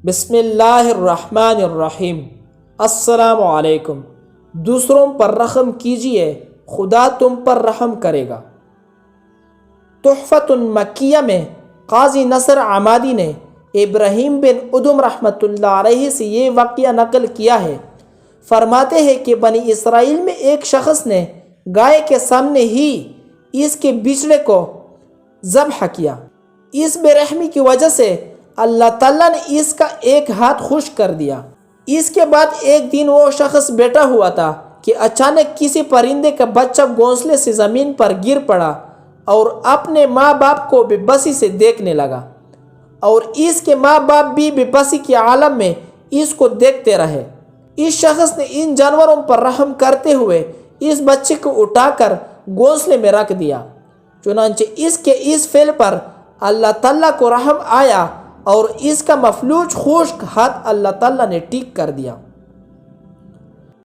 بسم اللہ الرحمن الرحیم۔ السلام علیکم۔ دوسروں پر رحم کیجئے، خدا تم پر رحم کرے گا۔ تحفۃ مکیہ میں قاضی نصر عمادی نے ابراہیم بن ادم رحمۃ اللہ علیہ سے یہ واقعہ نقل کیا ہے۔ فرماتے ہیں کہ بنی اسرائیل میں ایک شخص نے گائے کے سامنے ہی اس کے بچڑے کو ذبح کیا۔ اس بے رحمی کی وجہ سے اللہ تعالیٰ نے اس کا ایک ہاتھ خشک کر دیا۔ اس کے بعد ایک دن وہ شخص بیٹھا ہوا تھا کہ اچانک کسی پرندے کا بچہ گھونسلے سے زمین پر گر پڑا اور اپنے ماں باپ کو بے بسی سے دیکھنے لگا، اور اس کے ماں باپ بھی بے بسی کے عالم میں اس کو دیکھتے رہے۔ اس شخص نے ان جانوروں پر رحم کرتے ہوئے اس بچے کو اٹھا کر گھونسلے میں رکھ دیا۔ چنانچہ اس کے اس فعل پر اللہ تعالیٰ کو رحم آیا اور اس کا مفلوج خشک ہاتھ اللہ تعالیٰ نے ٹھیک کر دیا۔